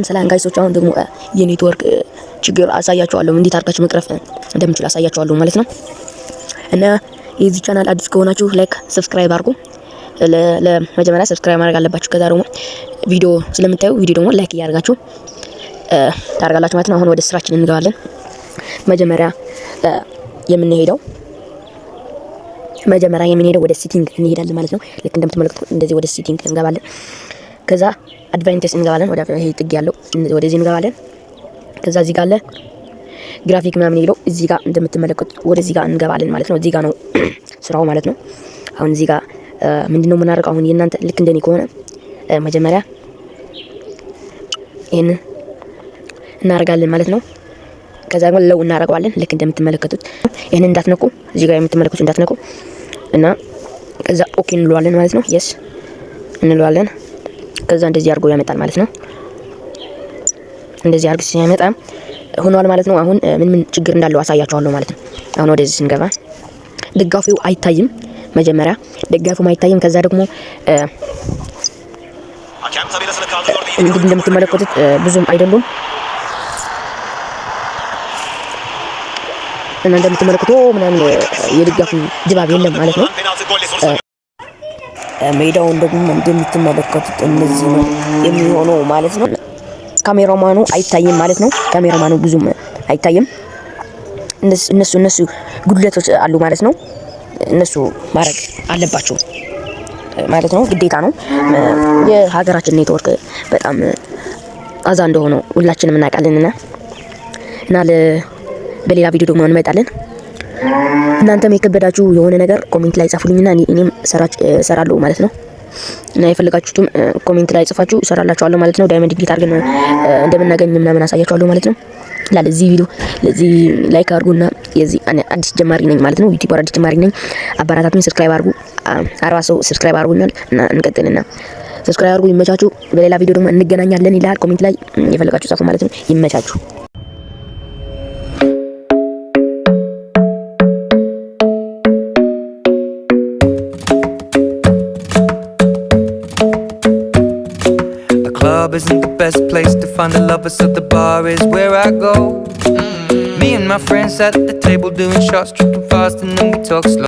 ሰላም ጋይሶች፣ አሁን ደግሞ የኔትወርክ ችግር አሳያችኋለሁ። እንዴት አድርጋችሁ መቅረፍ እንደምችል አሳያችኋለሁ ማለት ነው። እና የዚህ ቻናል አዲስ ከሆናችሁ ላይክ፣ ሰብስክራይብ አድርጉ። ለመጀመሪያ ሰብስክራይብ ማድረግ አለባችሁ። ከዛ ደግሞ ቪዲዮ ስለምታዩ ቪዲዮ ደግሞ ላይክ እያደረጋችሁ ታደርጋላችሁ ማለት ነው። አሁን ወደ ስራችን እንገባለን። መጀመሪያ የምንሄደው ወደ ሴቲንግ እንሄዳለን ማለት ነው። ልክ እንደምትመለከቱት እንደዚህ ወደ ሴቲንግ እንገባለን። ከዛ አድቫንቴጅ እንገባለን። ወደ ይሄ ጥግ ያለው ወደዚህ እንገባለን። ከዛ እዚህ ጋር አለ ግራፊክ ምናምን ይለው እዚህ ጋር እንደምትመለከቱት ወደዚህ ጋር እንገባለን ማለት ነው። እዚህ ጋር ነው ስራው ማለት ነው። አሁን እዚህ ጋር ምንድነው የምናደርገው? አሁን የእናንተ ልክ እንደኔ ከሆነ መጀመሪያ ይሄን እናደርጋለን ማለት ነው። ከዛ ደግሞ ለው እናደርገዋለን ልክ እንደምትመለከቱት። ይሄን እንዳትነኩ፣ እዚህ ጋር የምትመለከቱት እንዳትነኩ እና ከዛ ኦኬ እንለዋለን ማለት ነው። የስ እንለዋለን። ከዛ እንደዚህ አድርጎ ያመጣል ማለት ነው። እንደዚህ አድርጎ ሲያመጣ ሆኗል ማለት ነው። አሁን ምን ችግር እንዳለው አሳያችኋለሁ ማለት ነው። አሁን ወደዚህ ስንገባ ደጋፊው አይታይም። መጀመሪያ ደጋፊው አይታይም። ከዛ ደግሞ እንግዲህ እንደምትመለከቱት ብዙም አይደሉም እና እንደምትመለከቱ ምናምን የደጋፊ ድባብ የለም ማለት ነው። ሜዳውን ደግሞ እንደምትመለከቱት እነዚህ ነው የሚሆነው ማለት ነው። ካሜራማኑ አይታይም ማለት ነው። ካሜራማኑ ብዙም አይታይም። እነሱ ጉድለቶች አሉ ማለት ነው። እነሱ ማድረግ አለባቸው ማለት ነው። ግዴታ ነው። የሀገራችን ኔትወርክ በጣም አዛ እንደሆነ ሁላችንም እናውቃለንና እና በሌላ ቪዲዮ ደግሞ እንመጣለን። እናንተም የከበዳችሁ የሆነ ነገር ኮሜንት ላይ ጻፉልኝና እኔም ሰራለሁ ማለት ነው። እና የፈለጋችሁትም ኮሜንት ላይ ጽፋችሁ እሰራላችኋለሁ ማለት ነው። ዳይመንድ እንዴት አድርገን እንደምናገኝ ምናምን አሳያችኋለሁ ማለት ነው። ለዚህ ቪዲዮ ላይክ አድርጉና የዚህ አዲስ ጀማሪ ነኝ ማለት ነው። ዩቲዩበር አዲስ ጀማሪ ነኝ። አባራታቱን ሰብስክራይብ አድርጉ። 40 ሰው ሰብስክራይብ አድርጉኛል እና እንቀጥልና ሰብስክራይብ አድርጉ። ይመቻችሁ። በሌላ ቪዲዮ ደግሞ እንገናኛለን ይላል። ኮሜንት ላይ የፈለጋችሁ ጻፉ ማለት ነው። ይመቻችሁ። Isn't the best place to find the lovers, so the bar is where I go. Me and my friends at the table doing shots, tripping fast, and then we talk slow.